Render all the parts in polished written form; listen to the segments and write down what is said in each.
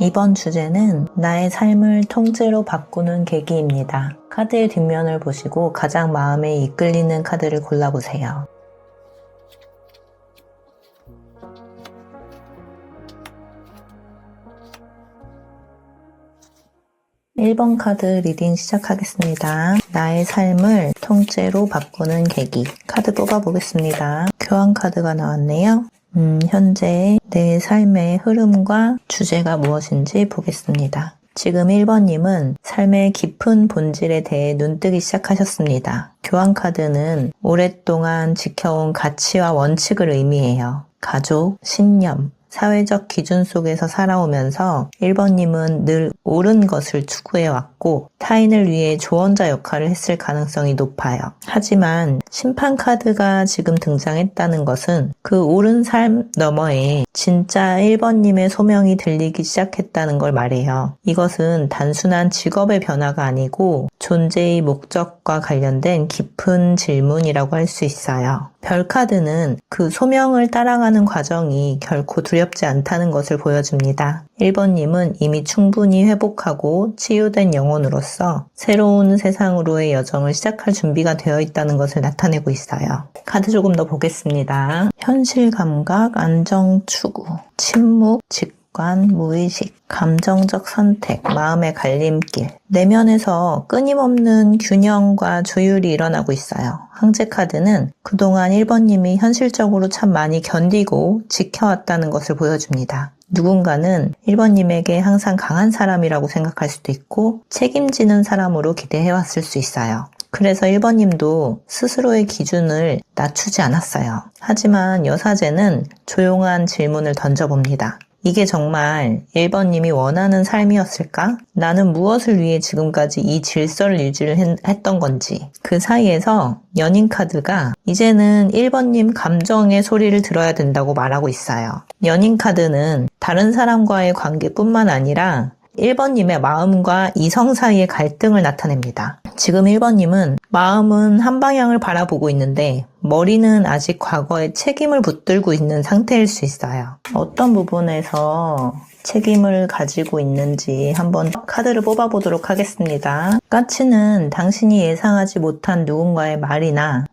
이번 주제는 나의 삶을 통째로 바꾸는 계기입니다. 카드의 뒷면을 보시고 가장 마음에 이끌리는 카드를 골라보세요. (1번) 카드 리딩 시작하겠습니다. 나의 삶을 통째로 바꾸는 계기 카드 뽑아보겠습니다. 교환 카드가 나왔네요. 현재 내 삶의 흐름과 주제가 무엇인지 보겠습니다. 지금 1번님은 삶의 깊은 본질에 대해 눈뜨기 시작하셨습니다. 교환 카드는 오랫동안 지켜온 가치와 원칙을 의미해요. 가족, 신념, 사회적 기준 속에서 살아오면서 1번님은 늘 옳은 것을 추구해왔고 타인을 위해 조언자 역할을 했을 가능성이 높아요. 하지만 심판 카드가 지금 등장했다는 것은 그 옳은 삶 너머에 진짜 1번님의 소명이 들리기 시작했다는 걸 말해요. 이것은 단순한 직업의 변화가 아니고 존재의 목적과 관련된 깊은 질문이라고 할 수 있어요. 별 카드는 그 소명을 따라가는 과정이 결코 두렵지 않다는 것을 보여줍니다. 1번님은 이미 충분히 회복하고 치유된 영혼으로서 새로운 세상으로의 여정을 시작할 준비가 되어 있다는 것을 나타내고 있어요. 카드 조금 더 보겠습니다. 현실 감각, 안정 추구, 침묵, 직관, 무의식, 감정적 선택, 마음의 갈림길. 내면에서 끊임없는 균형과 조율이 일어나고 있어요. 황제 카드는 그동안 1번님이 현실적으로 참 많이 견디고 지켜왔다는 것을 보여줍니다. 누군가는 1번님에게 항상 강한 사람이라고 생각할 수도 있고 책임지는 사람으로 기대해왔을 수 있어요. 그래서 1번님도 스스로의 기준을 낮추지 않았어요. 하지만 여사제는 조용한 질문을 던져봅니다. 이게 정말 1번님이 원하는 삶이었을까? 나는 무엇을 위해 지금까지 이 질서를 유지를 했던 건지. 그 사이에서 연인 카드가 이제는 1번님 감정의 소리를 들어야 된다고 말하고 있어요. 연인 카드는 다른 사람과의 관계뿐만 아니라 1번님의 마음과 이성 사이의 갈등을 나타냅니다. 지금 1번님은 마음은 한 방향을 바라보고 있는데 머리는 아직 과거에 책임을 붙들고 있는 상태일 수 있어요. 어떤 부분에서 책임을 가지고 있는지 한번 카드를 뽑아보도록 하겠습니다. 까치는 당신이 예상하지 못한 누군가의 말이나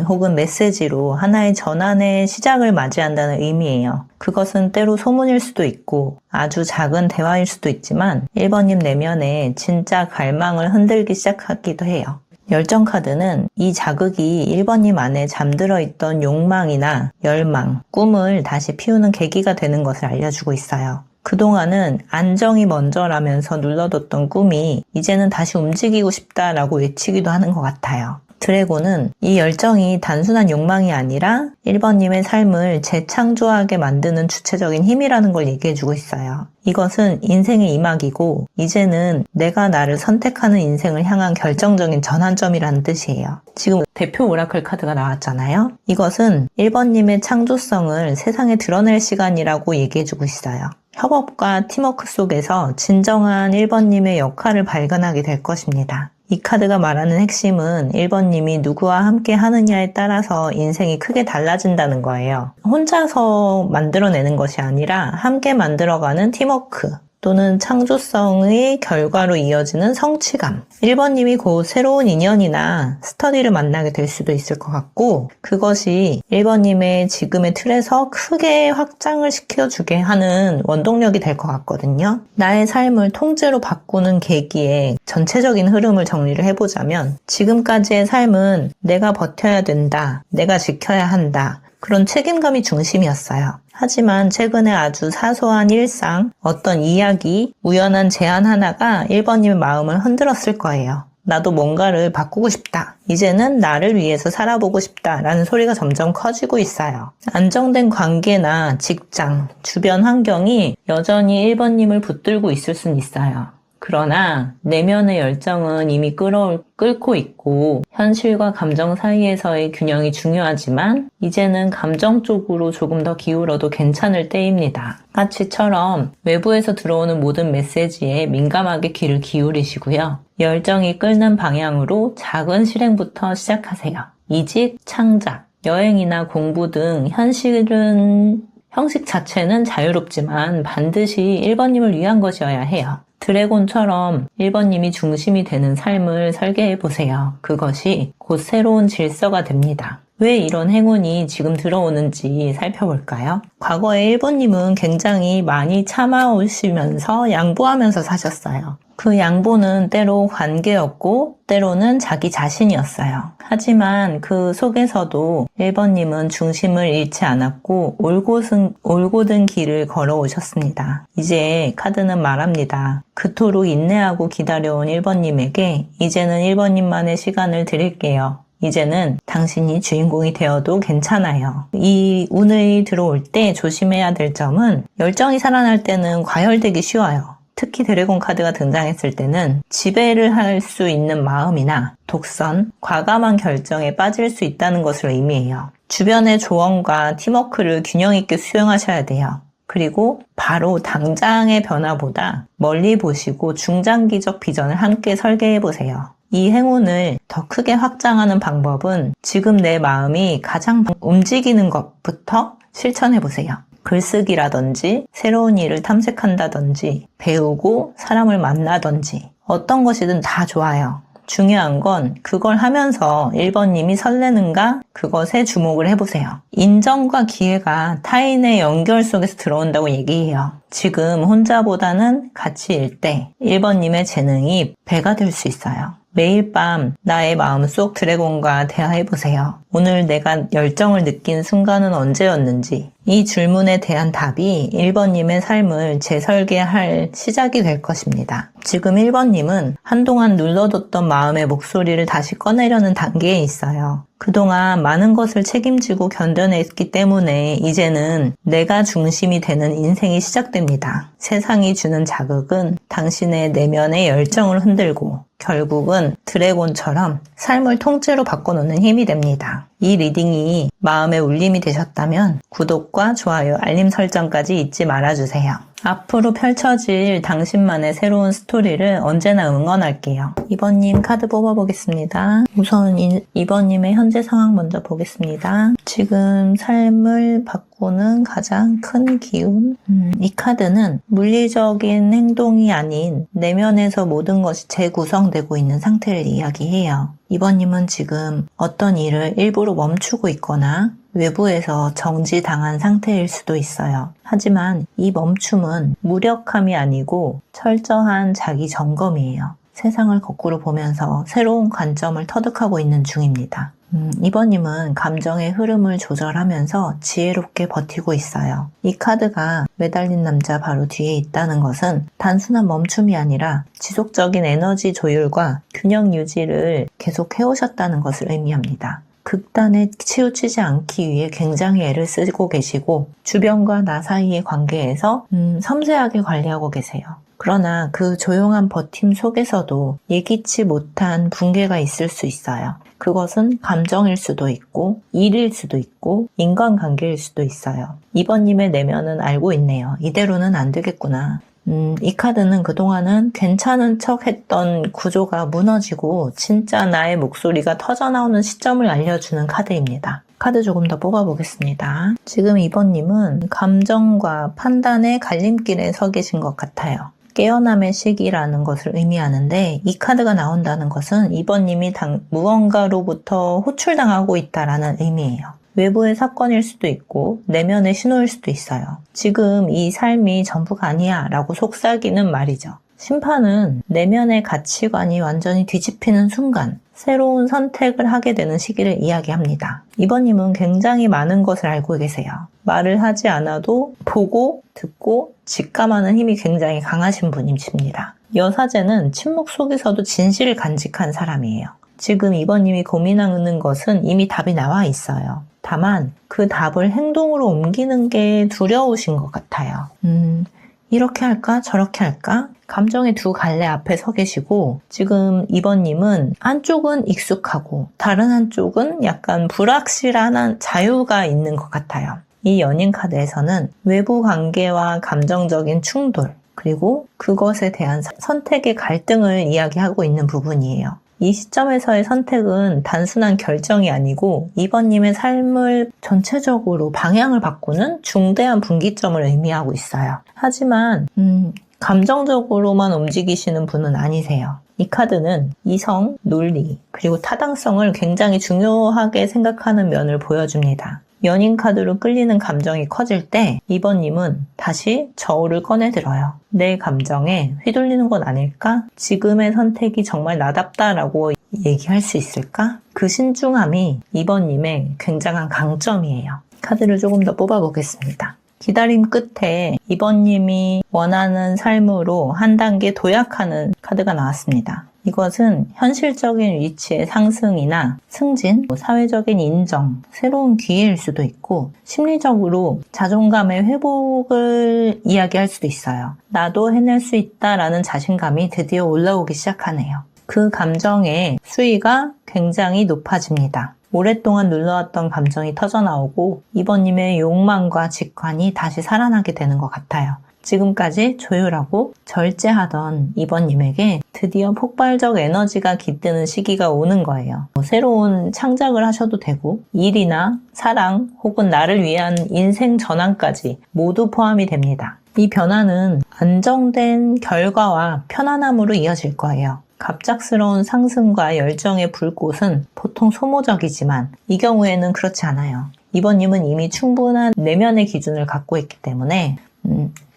혹은 메시지로 하나의 전환의 시작을 맞이한다는 의미예요. 그것은 때로 소문일 수도 있고 아주 작은 대화일 수도 있지만 1번님 내면에 진짜 갈망을 흔들기 시작하기도 해요. 열정 카드는 이 자극이 1번님 안에 잠들어 있던 욕망이나 열망, 꿈을 다시 피우는 계기가 되는 것을 알려주고 있어요. 그동안은 안정이 먼저라면서 눌러뒀던 꿈이 이제는 다시 움직이고 싶다라고 외치기도 하는 것 같아요. 드래곤은 이 열정이 단순한 욕망이 아니라 1번님의 삶을 재창조하게 만드는 주체적인 힘이라는 걸 얘기해주고 있어요. 이것은 인생의 이막이고 이제는 내가 나를 선택하는 인생을 향한 결정적인 전환점이라는 뜻이에요. 지금 대표 오라클 카드가 나왔잖아요. 이것은 1번님의 창조성을 세상에 드러낼 시간이라고 얘기해주고 있어요. 협업과 팀워크 속에서 진정한 1번님의 역할을 발견하게 될 것입니다. 이 카드가 말하는 핵심은 1번님이 누구와 함께 하느냐에 따라서 인생이 크게 달라진다는 거예요. 혼자서 만들어내는 것이 아니라 함께 만들어가는 팀워크 또는 창조성의 결과로 이어지는 성취감. 1번님이 곧 새로운 인연이나 스터디를 만나게 될 수도 있을 것 같고 그것이 1번님의 지금의 틀에서 크게 확장을 시켜주게 하는 원동력이 될 것 같거든요. 나의 삶을 통째로 바꾸는 계기에 전체적인 흐름을 정리를 해보자면 지금까지의 삶은 내가 버텨야 된다, 내가 지켜야 한다, 그런 책임감이 중심이었어요. 하지만 최근에 아주 사소한 일상, 어떤 이야기, 우연한 제안 하나가 1번님의 마음을 흔들었을 거예요. 나도 뭔가를 바꾸고 싶다. 이제는 나를 위해서 살아보고 싶다. 라는 소리가 점점 커지고 있어요. 안정된 관계나 직장, 주변 환경이 여전히 1번님을 붙들고 있을 수는 있어요. 그러나 내면의 열정은 이미 끓고 있고 현실과 감정 사이에서의 균형이 중요하지만 이제는 감정 쪽으로 조금 더 기울어도 괜찮을 때입니다. 까치처럼 외부에서 들어오는 모든 메시지에 민감하게 귀를 기울이시고요. 열정이 끓는 방향으로 작은 실행부터 시작하세요. 이직, 창작, 여행이나 공부 등 형식 자체는 자유롭지만 반드시 1번님을 위한 것이어야 해요. 드래곤처럼 1번님이 중심이 되는 삶을 설계해 보세요. 그것이 곧 새로운 질서가 됩니다. 왜 이런 행운이 지금 들어오는지 살펴볼까요? 과거에 1번님은 굉장히 많이 참아오시면서 양보하면서 사셨어요. 그 양보는 때로 관계였고 때로는 자기 자신이었어요. 하지만 그 속에서도 1번님은 중심을 잃지 않았고 올곧은 길을 걸어오셨습니다. 이제 카드는 말합니다. 그토록 인내하고 기다려온 1번님에게 이제는 1번님만의 시간을 드릴게요. 이제는 당신이 주인공이 되어도 괜찮아요. 이 운이 들어올 때 조심해야 될 점은 열정이 살아날 때는 과열되기 쉬워요. 특히 드래곤 카드가 등장했을 때는 지배를 할 수 있는 마음이나 독선, 과감한 결정에 빠질 수 있다는 것을 의미해요. 주변의 조언과 팀워크를 균형 있게 수행하셔야 돼요. 그리고 바로 당장의 변화보다 멀리 보시고 중장기적 비전을 함께 설계해 보세요. 이 행운을 더 크게 확장하는 방법은 지금 내 마음이 가장 움직이는 것부터 실천해 보세요. 글쓰기라든지 새로운 일을 탐색한다든지 배우고 사람을 만나든지 어떤 것이든 다 좋아요. 중요한 건 그걸 하면서 1번님이 설레는가 그것에 주목을 해보세요. 인정과 기회가 타인의 연결 속에서 들어온다고 얘기해요. 지금 혼자보다는 같이일 때 1번님의 재능이 배가 될 수 있어요. 매일 밤 나의 마음속 드래곤과 대화해보세요. 오늘 내가 열정을 느낀 순간은 언제였는지 이 질문에 대한 답이 1번님의 삶을 재설계할 시작이 될 것입니다. 지금 1번님은 한동안 눌러뒀던 마음의 목소리를 다시 꺼내려는 단계에 있어요. 그동안 많은 것을 책임지고 견뎌냈기 때문에 이제는 내가 중심이 되는 인생이 시작됩니다. 세상이 주는 자극은 당신의 내면의 열정을 흔들고 결국은 드래곤처럼 삶을 통째로 바꿔놓는 힘이 됩니다. 이 리딩이 마음의 울림이 되셨다면 구독과 좋아요, 알림 설정까지 잊지 말아주세요. 앞으로 펼쳐질 당신만의 새로운 스토리를 언제나 응원할게요. 2번님 카드 뽑아보겠습니다. 우선 2번님의 현재 상황 먼저 보겠습니다. 지금 삶을 바꾸는 가장 큰 기운. 이 카드는 물리적인 행동이 아닌 내면에서 모든 것이 재구성되고 있는 상태를 이야기해요. 2번님은 지금 어떤 일을 일부러 멈추고 있거나 외부에서 정지당한 상태일 수도 있어요. 하지만 이 멈춤은 무력함이 아니고 철저한 자기 점검이에요. 세상을 거꾸로 보면서 새로운 관점을 터득하고 있는 중입니다. 2번님은 감정의 흐름을 조절하면서 지혜롭게 버티고 있어요. 이 카드가 매달린 남자 바로 뒤에 있다는 것은 단순한 멈춤이 아니라 지속적인 에너지 조율과 균형 유지를 계속 해오셨다는 것을 의미합니다. 극단에 치우치지 않기 위해 굉장히 애를 쓰고 계시고 주변과 나 사이의 관계에서 섬세하게 관리하고 계세요. 그러나 그 조용한 버팀 속에서도 예기치 못한 붕괴가 있을 수 있어요. 그것은 감정일 수도 있고 일일 수도 있고 인간관계일 수도 있어요. 2번님의 내면은 알고 있네요. 이대로는 안 되겠구나. 이 카드는 그동안은 괜찮은 척 했던 구조가 무너지고 진짜 나의 목소리가 터져나오는 시점을 알려주는 카드입니다. 카드 조금 더 뽑아보겠습니다. 지금 2번님은 감정과 판단의 갈림길에 서 계신 것 같아요. 깨어남의 시기라는 것을 의미하는데 이 카드가 나온다는 것은 2번님이 무언가로부터 호출당하고 있다라는 의미예요. 외부의 사건일 수도 있고 내면의 신호일 수도 있어요. 지금 이 삶이 전부가 아니야 라고 속삭이는 말이죠. 심판은 내면의 가치관이 완전히 뒤집히는 순간 새로운 선택을 하게 되는 시기를 이야기합니다. 2번님은 굉장히 많은 것을 알고 계세요. 말을 하지 않아도 보고 듣고 직감하는 힘이 굉장히 강하신 분이십니다. 여사제는 침묵 속에서도 진실을 간직한 사람이에요. 지금 2번님이 고민하는 것은 이미 답이 나와 있어요. 다만 그 답을 행동으로 옮기는 게 두려우신 것 같아요. 이렇게 할까 저렇게 할까? 감정의 두 갈래 앞에 서 계시고 지금 2번님은 한쪽은 익숙하고 다른 한쪽은 약간 불확실한 자유가 있는 것 같아요. 이 연인 카드에서는 외부 관계와 감정적인 충돌 그리고 그것에 대한 선택의 갈등을 이야기하고 있는 부분이에요. 이 시점에서의 선택은 단순한 결정이 아니고 2번님의 삶을 전체적으로 방향을 바꾸는 중대한 분기점을 의미하고 있어요. 하지만 감정적으로만 움직이시는 분은 아니세요. 이 카드는 이성, 논리, 그리고 타당성을 굉장히 중요하게 생각하는 면을 보여줍니다. 연인 카드로 끌리는 감정이 커질 때 2번님은 다시 저울을 꺼내들어요. 내 감정에 휘둘리는 건 아닐까? 지금의 선택이 정말 나답다라고 얘기할 수 있을까? 그 신중함이 2번님의 굉장한 강점이에요. 카드를 조금 더 뽑아보겠습니다. 기다림 끝에 2번님이 원하는 삶으로 한 단계 도약하는 카드가 나왔습니다. 이것은 현실적인 위치의 상승이나 승진, 사회적인 인정, 새로운 기회일 수도 있고 심리적으로 자존감의 회복을 이야기할 수도 있어요. 나도 해낼 수 있다라는 자신감이 드디어 올라오기 시작하네요. 그 감정의 수위가 굉장히 높아집니다. 오랫동안 눌러왔던 감정이 터져나오고 2번님의 욕망과 직관이 다시 살아나게 되는 것 같아요. 지금까지 조율하고 절제하던 2번님에게 드디어 폭발적 에너지가 깃드는 시기가 오는 거예요. 새로운 창작을 하셔도 되고 일이나 사랑 혹은 나를 위한 인생 전환까지 모두 포함이 됩니다. 이 변화는 안정된 결과와 편안함으로 이어질 거예요. 갑작스러운 상승과 열정의 불꽃은 보통 소모적이지만 이 경우에는 그렇지 않아요. 2번님은 이미 충분한 내면의 기준을 갖고 있기 때문에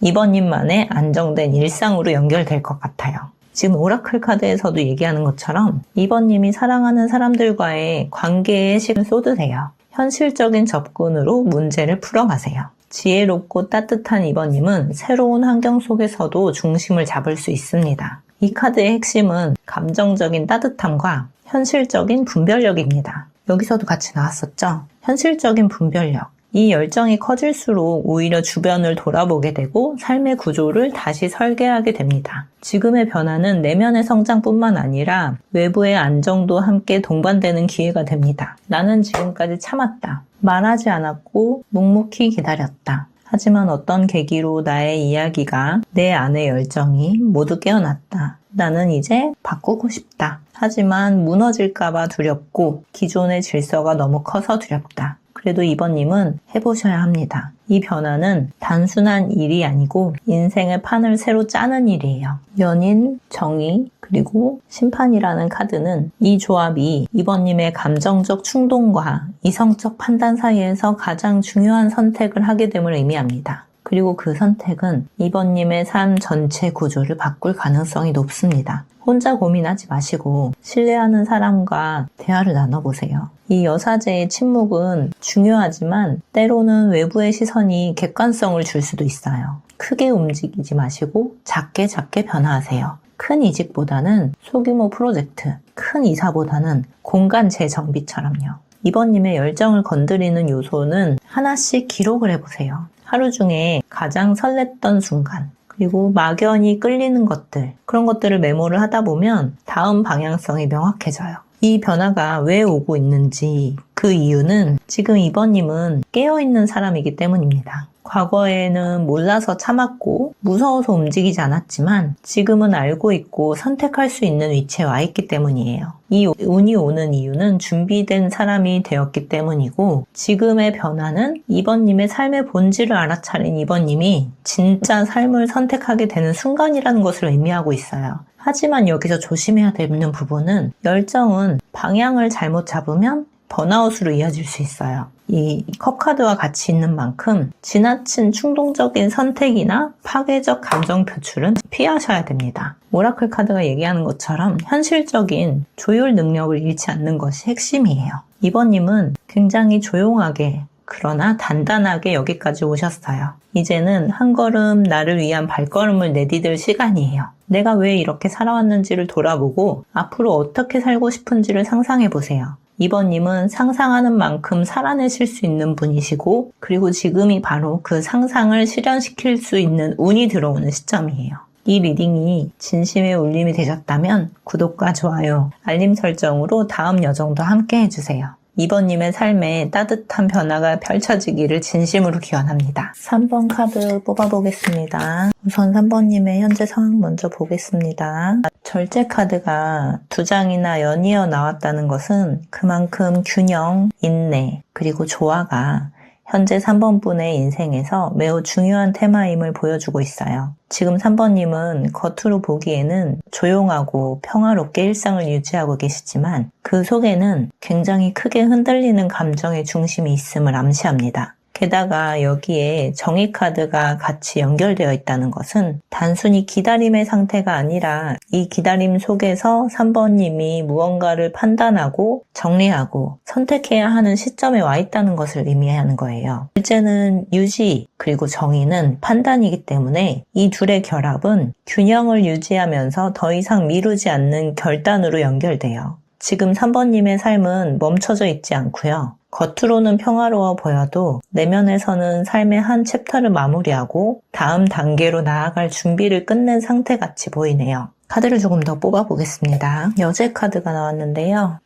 2번님만의 안정된 일상으로 연결될 것 같아요. 지금 오라클 카드에서도 얘기하는 것처럼 2번님이 사랑하는 사람들과의 관계에 시간을 쏟으세요. 현실적인 접근으로 문제를 풀어가세요. 지혜롭고 따뜻한 2번님은 새로운 환경 속에서도 중심을 잡을 수 있습니다. 이 카드의 핵심은 감정적인 따뜻함과 현실적인 분별력입니다. 여기서도 같이 나왔었죠? 현실적인 분별력. 이 열정이 커질수록 오히려 주변을 돌아보게 되고 삶의 구조를 다시 설계하게 됩니다. 지금의 변화는 내면의 성장뿐만 아니라 외부의 안정도 함께 동반되는 기회가 됩니다. 나는 지금까지 참았다. 말하지 않았고 묵묵히 기다렸다. 하지만 어떤 계기로 나의 이야기가 내 안의 열정이 모두 깨어났다. 나는 이제 바꾸고 싶다. 하지만 무너질까봐 두렵고 기존의 질서가 너무 커서 두렵다. 그래도 2번님은 해보셔야 합니다. 이 변화는 단순한 일이 아니고 인생의 판을 새로 짜는 일이에요. 연인, 정의, 그리고 심판이라는 카드는 이 조합이 2번님의 감정적 충동과 이성적 판단 사이에서 가장 중요한 선택을 하게 됨을 의미합니다. 그리고 그 선택은 2번님의 삶 전체 구조를 바꿀 가능성이 높습니다. 혼자 고민하지 마시고 신뢰하는 사람과 대화를 나눠보세요. 이 여사제의 침묵은 중요하지만 때로는 외부의 시선이 객관성을 줄 수도 있어요. 크게 움직이지 마시고 작게 변화하세요. 큰 이직보다는 소규모 프로젝트, 큰 이사보다는 공간 재정비처럼요. 2번님의 열정을 건드리는 요소는 하나씩 기록을 해보세요. 하루 중에 가장 설렜던 순간, 그리고 막연히 끌리는 것들, 그런 것들을 메모를 하다 보면 다음 방향성이 명확해져요. 이 변화가 왜 오고 있는지 그 이유는 지금 2번님은 깨어있는 사람이기 때문입니다. 과거에는 몰라서 참았고 무서워서 움직이지 않았지만 지금은 알고 있고 선택할 수 있는 위치에 와 있기 때문이에요. 이 운이 오는 이유는 준비된 사람이 되었기 때문이고 지금의 변화는 2번님의 삶의 본질을 알아차린 2번님이 진짜 삶을 선택하게 되는 순간이라는 것을 의미하고 있어요. 하지만 여기서 조심해야 되는 부분은 열정은 방향을 잘못 잡으면 번아웃으로 이어질 수 있어요. 이 컵카드와 같이 있는 만큼 지나친 충동적인 선택이나 파괴적 감정 표출은 피하셔야 됩니다. 오라클 카드가 얘기하는 것처럼 현실적인 조율 능력을 잃지 않는 것이 핵심이에요. 2번님은 굉장히 조용하게 그러나 단단하게 여기까지 오셨어요. 이제는 한 걸음 나를 위한 발걸음을 내디딜 시간이에요. 내가 왜 이렇게 살아왔는지를 돌아보고 앞으로 어떻게 살고 싶은지를 상상해 보세요. 2번님은 상상하는 만큼 살아내실 수 있는 분이시고 그리고 지금이 바로 그 상상을 실현시킬 수 있는 운이 들어오는 시점이에요. 이 리딩이 진심의 울림이 되셨다면 구독과 좋아요, 알림 설정으로 다음 여정도 함께 해주세요. 2번님의 삶에 따뜻한 변화가 펼쳐지기를 진심으로 기원합니다. 3번 카드 뽑아보겠습니다. 우선 3번님의 현재 상황 먼저 보겠습니다. 절제 카드가 2장이나 연이어 나왔다는 것은 그만큼 균형, 인내, 그리고 조화가 현재 3번 분의 인생에서 매우 중요한 테마임을 보여주고 있어요. 지금 3번님은 겉으로 보기에는 조용하고 평화롭게 일상을 유지하고 계시지만 그 속에는 굉장히 크게 흔들리는 감정의 중심이 있음을 암시합니다. 게다가 여기에 정의 카드가 같이 연결되어 있다는 것은 단순히 기다림의 상태가 아니라 이 기다림 속에서 3번님이 무언가를 판단하고 정리하고 선택해야 하는 시점에 와 있다는 것을 의미하는 거예요. 둘째는 유지 그리고 정의는 판단이기 때문에 이 둘의 결합은 균형을 유지하면서 더 이상 미루지 않는 결단으로 연결돼요. 지금 3번님의 삶은 멈춰져 있지 않고요. 겉으로는 평화로워 보여도 내면에서는 삶의 한 챕터를 마무리하고 다음 단계로 나아갈 준비를 끝낸 상태 같이 보이네요. 카드를 조금 더 뽑아보겠습니다. 여제 카드가 나왔는데요.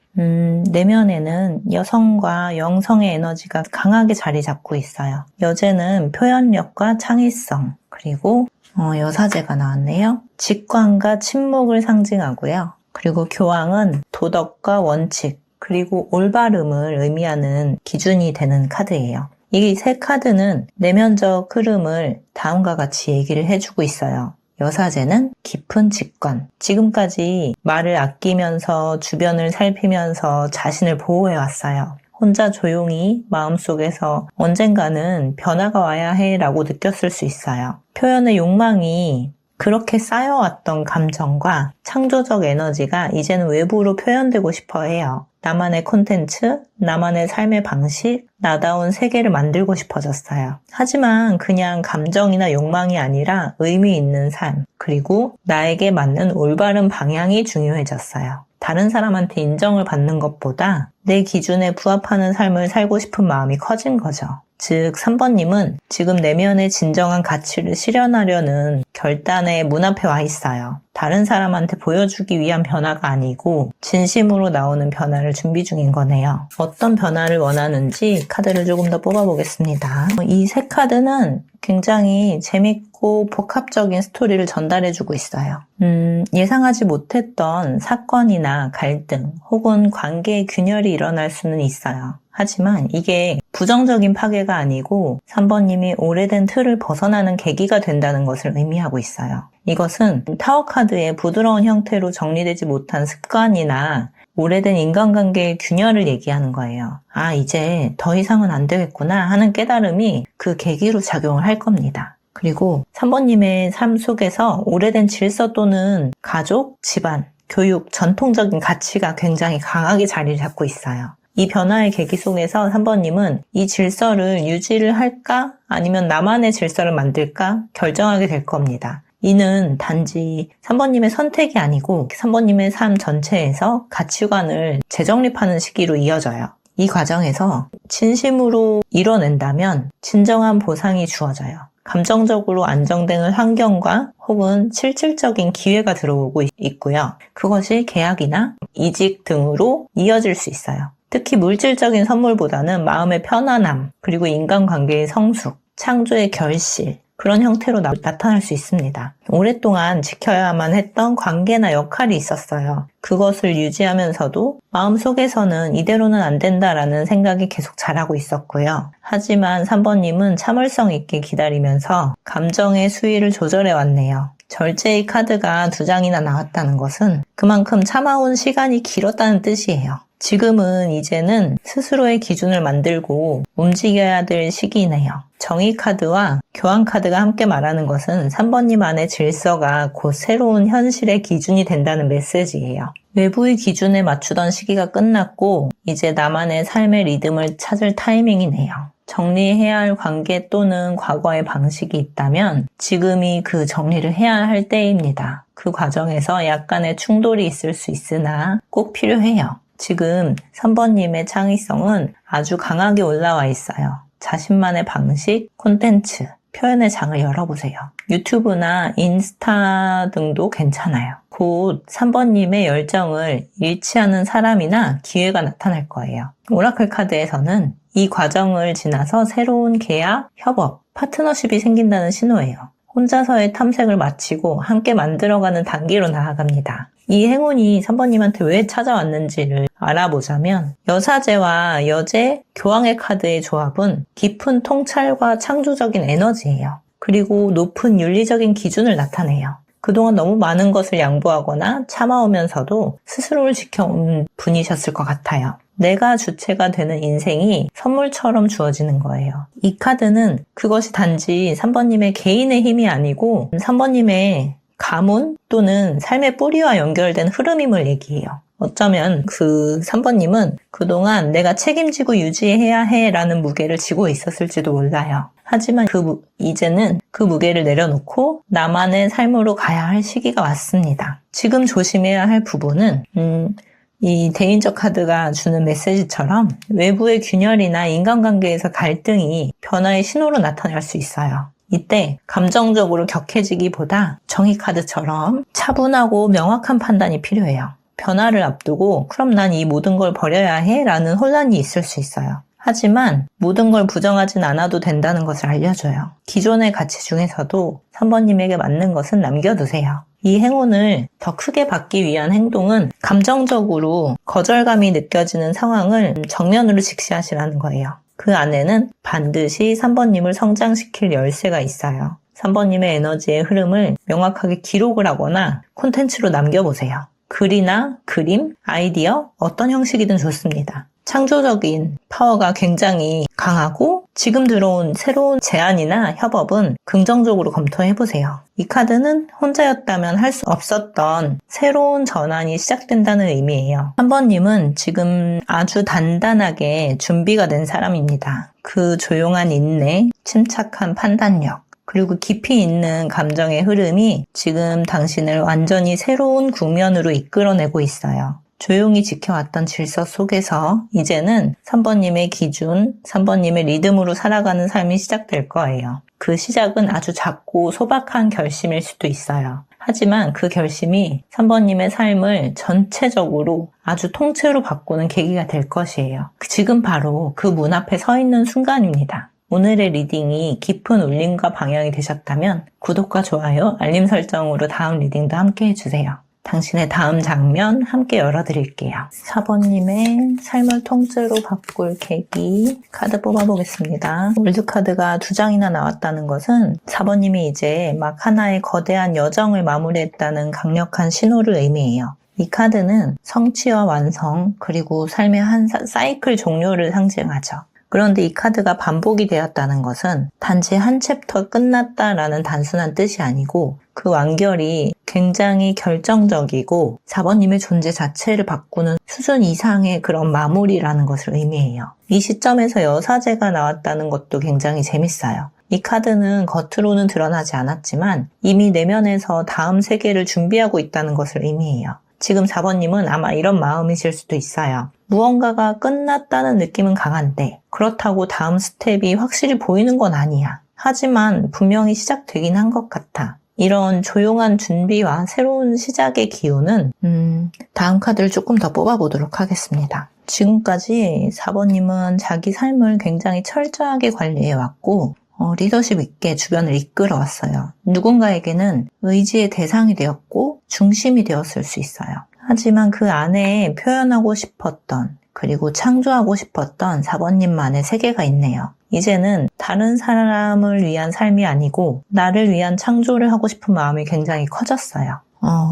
내면에는 여성과 영성의 에너지가 강하게 자리 잡고 있어요. 여제는 표현력과 창의성, 그리고 여사제가 나왔네요. 직관과 침묵을 상징하고요. 그리고 교황은 도덕과 원칙, 그리고 올바름을 의미하는 기준이 되는 카드예요. 이 세 카드는 내면적 흐름을 다음과 같이 얘기를 해주고 있어요. 여사제는 깊은 직관. 지금까지 말을 아끼면서 주변을 살피면서 자신을 보호해왔어요. 혼자 조용히 마음속에서 언젠가는 변화가 와야 해라고 느꼈을 수 있어요. 표현의 욕망이 그렇게 쌓여왔던 감정과 창조적 에너지가 이제는 외부로 표현되고 싶어 해요. 나만의 콘텐츠, 나만의 삶의 방식, 나다운 세계를 만들고 싶어졌어요. 하지만 그냥 감정이나 욕망이 아니라 의미 있는 삶, 그리고 나에게 맞는 올바른 방향이 중요해졌어요. 다른 사람한테 인정을 받는 것보다 내 기준에 부합하는 삶을 살고 싶은 마음이 커진 거죠. 즉 3번님은 지금 내면의 진정한 가치를 실현하려는 결단의 문 앞에 와 있어요. 다른 사람한테 보여주기 위한 변화가 아니고 진심으로 나오는 변화를 준비 중인 거네요. 어떤 변화를 원하는지 카드를 조금 더 뽑아보겠습니다. 이 세 카드는 굉장히 재밌고 복합적인 스토리를 전달해주고 있어요. 예상하지 못했던 사건이나 갈등 혹은 관계의 균열이 일어날 수는 있어요. 하지만 이게 부정적인 파괴가 아니고 3번님이 오래된 틀을 벗어나는 계기가 된다는 것을 의미하고 있어요. 이것은 타워 카드의 부드러운 형태로 정리되지 못한 습관이나 오래된 인간관계의 균열을 얘기하는 거예요. 아, 이제 더 이상은 안 되겠구나 하는 깨달음이 그 계기로 작용을 할 겁니다. 그리고 3번님의 삶 속에서 오래된 질서 또는 가족, 집안, 교육, 전통적인 가치가 굉장히 강하게 자리를 잡고 있어요. 이 변화의 계기 속에서 3번님은 이 질서를 유지를 할까 아니면 나만의 질서를 만들까 결정하게 될 겁니다. 이는 단지 3번님의 선택이 아니고 3번님의 삶 전체에서 가치관을 재정립하는 시기로 이어져요. 이 과정에서 진심으로 이뤄낸다면 진정한 보상이 주어져요. 감정적으로 안정되는 환경과 혹은 실질적인 기회가 들어오고 있고요. 그것이 계약이나 이직 등으로 이어질 수 있어요. 특히 물질적인 선물보다는 마음의 편안함, 그리고 인간관계의 성숙, 창조의 결실, 그런 형태로 나타날 수 있습니다. 오랫동안 지켜야만 했던 관계나 역할이 있었어요. 그것을 유지하면서도 마음속에서는 이대로는 안 된다라는 생각이 계속 자라고 있었고요. 하지만 3번님은 참을성 있게 기다리면서 감정의 수위를 조절해 왔네요. 절제의 카드가 2장이나 나왔다는 것은 그만큼 참아온 시간이 길었다는 뜻이에요. 지금은 이제는 스스로의 기준을 만들고 움직여야 될 시기네요. 정의 카드와 교환 카드가 함께 말하는 것은 3번님 안의 질서가 곧 새로운 현실의 기준이 된다는 메시지예요. 외부의 기준에 맞추던 시기가 끝났고 이제 나만의 삶의 리듬을 찾을 타이밍이네요. 정리해야 할 관계 또는 과거의 방식이 있다면 지금이 그 정리를 해야 할 때입니다. 그 과정에서 약간의 충돌이 있을 수 있으나 꼭 필요해요. 지금 3번님의 창의성은 아주 강하게 올라와 있어요. 자신만의 방식, 콘텐츠, 표현의 장을 열어보세요. 유튜브나 인스타 등도 괜찮아요. 곧 3번님의 열정을 잃지 않은 사람이나 기회가 나타날 거예요. 오라클 카드에서는 이 과정을 지나서 새로운 계약, 협업, 파트너십이 생긴다는 신호예요. 혼자서의 탐색을 마치고 함께 만들어가는 단계로 나아갑니다. 이 행운이 3번님한테 왜 찾아왔는지를 알아보자면 여사제와 여제, 교황의 카드의 조합은 깊은 통찰과 창조적인 에너지예요. 그리고 높은 윤리적인 기준을 나타내요. 그동안 너무 많은 것을 양보하거나 참아오면서도 스스로를 지켜온 분이셨을 것 같아요. 내가 주체가 되는 인생이 선물처럼 주어지는 거예요. 이 카드는 그것이 단지 3번님의 개인의 힘이 아니고 3번님의 가문 또는 삶의 뿌리와 연결된 흐름임을 얘기해요. 어쩌면 그 3번님은 그동안 내가 책임지고 유지해야 해 라는 무게를 지고 있었을지도 몰라요. 하지만 이제는 그 무게를 내려놓고 나만의 삶으로 가야 할 시기가 왔습니다. 지금 조심해야 할 부분은 이 대인적 카드가 주는 메시지처럼 외부의 균열이나 인간관계에서 갈등이 변화의 신호로 나타날 수 있어요. 이때 감정적으로 격해지기보다 정의 카드처럼 차분하고 명확한 판단이 필요해요. 변화를 앞두고 그럼 난 이 모든 걸 버려야 해? 라는 혼란이 있을 수 있어요. 하지만 모든 걸 부정하진 않아도 된다는 것을 알려줘요. 기존의 가치 중에서도 3번님에게 맞는 것은 남겨두세요. 이 행운을 더 크게 받기 위한 행동은 감정적으로 거절감이 느껴지는 상황을 정면으로 직시하시라는 거예요. 그 안에는 반드시 3번님을 성장시킬 열쇠가 있어요. 3번님의 에너지의 흐름을 명확하게 기록을 하거나 콘텐츠로 남겨보세요. 글이나 그림, 아이디어, 어떤 형식이든 좋습니다. 창조적인 파워가 굉장히 강하고 지금 들어온 새로운 제안이나 협업은 긍정적으로 검토해보세요. 이 카드는 혼자였다면 할 수 없었던 새로운 전환이 시작된다는 의미예요. 3번님은 지금 아주 단단하게 준비가 된 사람입니다. 그 조용한 인내, 침착한 판단력, 그리고 깊이 있는 감정의 흐름이 지금 당신을 완전히 새로운 국면으로 이끌어내고 있어요. 조용히 지켜왔던 질서 속에서 이제는 3번님의 기준, 3번님의 리듬으로 살아가는 삶이 시작될 거예요. 그 시작은 아주 작고 소박한 결심일 수도 있어요. 하지만 그 결심이 3번님의 삶을 전체적으로 아주 통째로 바꾸는 계기가 될 것이에요. 지금 바로 그 문 앞에 서 있는 순간입니다. 오늘의 리딩이 깊은 울림과 방향이 되셨다면 구독과 좋아요, 알림 설정으로 다음 리딩도 함께 해주세요. 당신의 다음 장면 함께 열어드릴게요. 4번님의 삶을 통째로 바꿀 계기 카드 뽑아보겠습니다. 올드카드가 2장이나 나왔다는 것은 4번님이 이제 막 하나의 거대한 여정을 마무리했다는 강력한 신호를 의미해요. 이 카드는 성취와 완성, 그리고 삶의 한 사이클 종료를 상징하죠. 그런데 이 카드가 반복이 되었다는 것은 단지 한 챕터 끝났다라는 단순한 뜻이 아니고 그 완결이 굉장히 결정적이고 4번님의 존재 자체를 바꾸는 수준 이상의 그런 마무리라는 것을 의미해요. 이 시점에서 여사제가 나왔다는 것도 굉장히 재밌어요. 이 카드는 겉으로는 드러나지 않았지만 이미 내면에서 다음 세계를 준비하고 있다는 것을 의미해요. 지금 4번님은 아마 이런 마음이실 수도 있어요. 무언가가 끝났다는 느낌은 강한데 그렇다고 다음 스텝이 확실히 보이는 건 아니야. 하지만 분명히 시작되긴 한 것 같아. 이런 조용한 준비와 새로운 시작의 기운은 다음 카드를 조금 더 뽑아보도록 하겠습니다. 지금까지 4번님은 자기 삶을 굉장히 철저하게 관리해왔고 리더십 있게 주변을 이끌어왔어요. 누군가에게는 의지의 대상이 되었고 중심이 되었을 수 있어요. 하지만 그 안에 표현하고 싶었던 그리고 창조하고 싶었던 4번님만의 세계가 있네요. 이제는 다른 사람을 위한 삶이 아니고 나를 위한 창조를 하고 싶은 마음이 굉장히 커졌어요.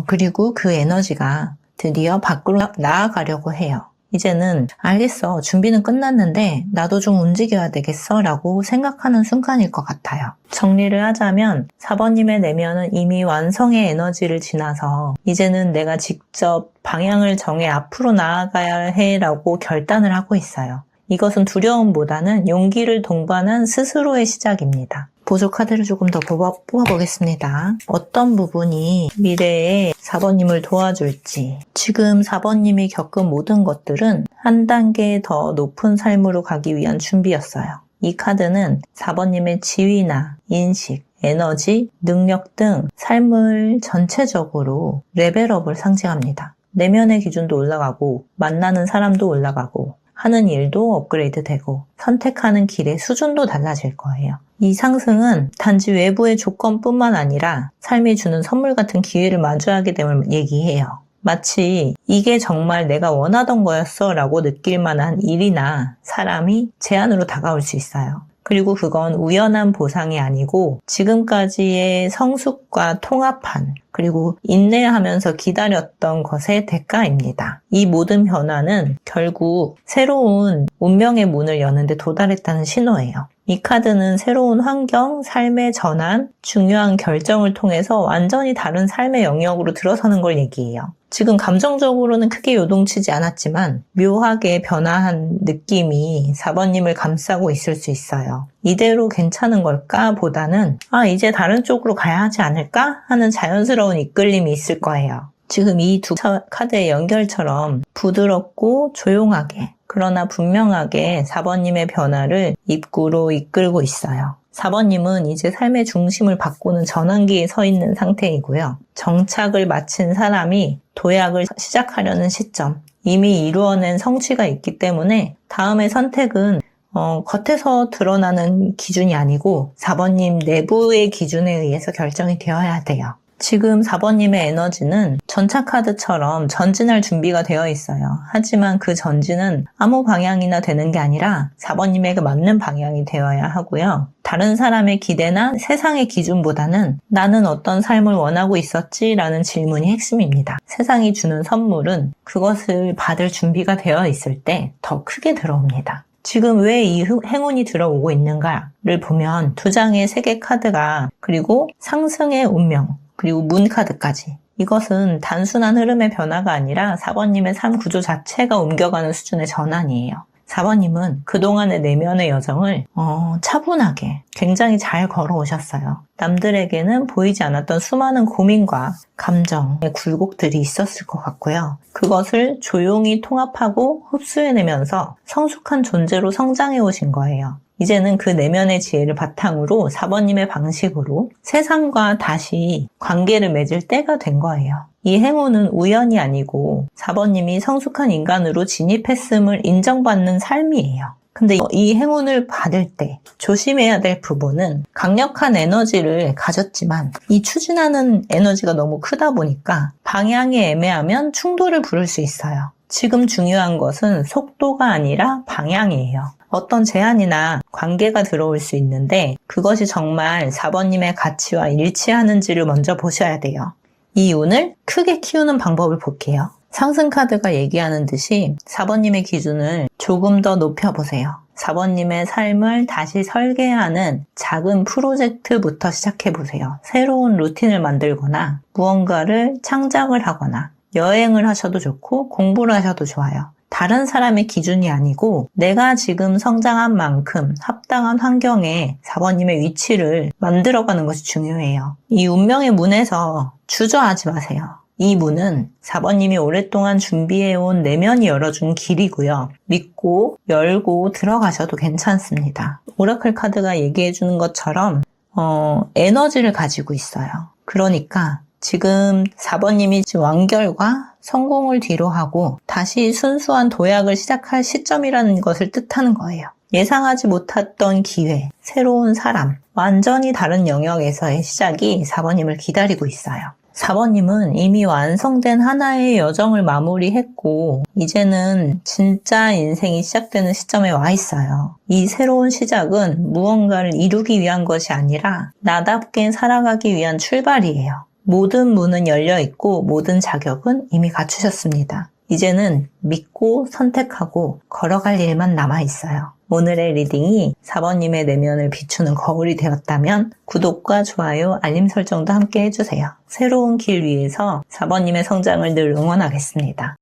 그리고 그 에너지가 드디어 밖으로 나아가려고 해요. 이제는 알겠어. 준비는 끝났는데 나도 좀 움직여야 되겠어 라고 생각하는 순간일 것 같아요. 정리를 하자면 4번님의 내면은 이미 완성의 에너지를 지나서 이제는 내가 직접 방향을 정해 앞으로 나아가야 해 라고 결단을 하고 있어요. 이것은 두려움보다는 용기를 동반한 스스로의 시작입니다. 보조 카드를 조금 더 뽑아보겠습니다. 어떤 부분이 미래에 4번님을 도와줄지. 지금 4번님이 겪은 모든 것들은 한 단계 더 높은 삶으로 가기 위한 준비였어요. 이 카드는 4번님의 지위나 인식, 에너지, 능력 등 삶을 전체적으로 레벨업을 상징합니다. 내면의 기준도 올라가고 만나는 사람도 올라가고 하는 일도 업그레이드 되고 선택하는 길의 수준도 달라질 거예요. 이 상승은 단지 외부의 조건뿐만 아니라 삶이 주는 선물 같은 기회를 마주하게 됨을 얘기해요. 마치 이게 정말 내가 원하던 거였어 라고 느낄 만한 일이나 사람이 제안으로 다가올 수 있어요. 그리고 그건 우연한 보상이 아니고 지금까지의 성숙과 통합한 그리고 인내하면서 기다렸던 것의 대가입니다. 이 모든 변화는 결국 새로운 운명의 문을 여는데 도달했다는 신호예요. 이 카드는 새로운 환경, 삶의 전환, 중요한 결정을 통해서 완전히 다른 삶의 영역으로 들어서는 걸 얘기해요. 지금 감정적으로는 크게 요동치지 않았지만 묘하게 변화한 느낌이 4번님을 감싸고 있을 수 있어요. 이대로 괜찮은 걸까 보다는 이제 다른 쪽으로 가야 하지 않을까 하는 자연스러운 이끌림이 있을 거예요. 지금 이 두 카드의 연결처럼 부드럽고 조용하게 그러나 분명하게 4번님의 변화를 입구로 이끌고 있어요. 4번님은 이제 삶의 중심을 바꾸는 전환기에 서 있는 상태이고요. 정착을 마친 사람이 도약을 시작하려는 시점, 이미 이루어낸 성취가 있기 때문에 다음의 선택은 겉에서 드러나는 기준이 아니고 4번님 내부의 기준에 의해서 결정이 되어야 돼요. 지금 4번님의 에너지는 전차 카드처럼 전진할 준비가 되어 있어요. 하지만 그 전진은 아무 방향이나 되는 게 아니라 4번님에게 맞는 방향이 되어야 하고요. 다른 사람의 기대나 세상의 기준보다는 나는 어떤 삶을 원하고 있었지? 라는 질문이 핵심입니다. 세상이 주는 선물은 그것을 받을 준비가 되어 있을 때 더 크게 들어옵니다. 지금 왜 이 행운이 들어오고 있는가를 보면 두 장의 세계 카드가 그리고 상승의 운명 그리고 문 카드까지 이것은 단순한 흐름의 변화가 아니라 4번님의 삶 구조 자체가 옮겨가는 수준의 전환이에요. 4번님은 그동안의 내면의 여정을 차분하게 굉장히 잘 걸어오셨어요. 남들에게는 보이지 않았던 수많은 고민과 감정의 굴곡들이 있었을 것 같고요. 그것을 조용히 통합하고 흡수해내면서 성숙한 존재로 성장해 오신 거예요. 이제는 그 내면의 지혜를 바탕으로 4번님의 방식으로 세상과 다시 관계를 맺을 때가 된 거예요. 이 행운은 우연이 아니고 4번님이 성숙한 인간으로 진입했음을 인정받는 삶이에요. 근데 이 행운을 받을 때 조심해야 될 부분은 강력한 에너지를 가졌지만 이 추진하는 에너지가 너무 크다 보니까 방향이 애매하면 충돌을 부를 수 있어요. 지금 중요한 것은 속도가 아니라 방향이에요. 어떤 제안이나 관계가 들어올 수 있는데 그것이 정말 4번님의 가치와 일치하는지를 먼저 보셔야 돼요. 이 운을 크게 키우는 방법을 볼게요. 상승 카드가 얘기하는 듯이 4번님의 기준을 조금 더 높여보세요. 4번님의 삶을 다시 설계하는 작은 프로젝트부터 시작해보세요. 새로운 루틴을 만들거나 무언가를 창작을 하거나 여행을 하셔도 좋고 공부를 하셔도 좋아요. 다른 사람의 기준이 아니고 내가 지금 성장한 만큼 합당한 환경에 4번님의 위치를 만들어가는 것이 중요해요. 이 운명의 문에서 주저하지 마세요. 이 문은 4번님이 오랫동안 준비해온 내면이 열어준 길이고요. 믿고 열고 들어가셔도 괜찮습니다. 오라클 카드가 얘기해주는 것처럼 에너지를 가지고 있어요. 그러니까 지금 4번님이 지금 완결과 성공을 뒤로 하고 다시 순수한 도약을 시작할 시점이라는 것을 뜻하는 거예요. 예상하지 못했던 기회, 새로운 사람, 완전히 다른 영역에서의 시작이 4번님을 기다리고 있어요. 4번님은 이미 완성된 하나의 여정을 마무리했고 이제는 진짜 인생이 시작되는 시점에 와 있어요. 이 새로운 시작은 무언가를 이루기 위한 것이 아니라 나답게 살아가기 위한 출발이에요. 모든 문은 열려있고 모든 자격은 이미 갖추셨습니다. 이제는 믿고 선택하고 걸어갈 일만 남아있어요. 오늘의 리딩이 4번님의 내면을 비추는 거울이 되었다면 구독과 좋아요, 알림 설정도 함께 해주세요. 새로운 길 위에서 4번님의 성장을 늘 응원하겠습니다.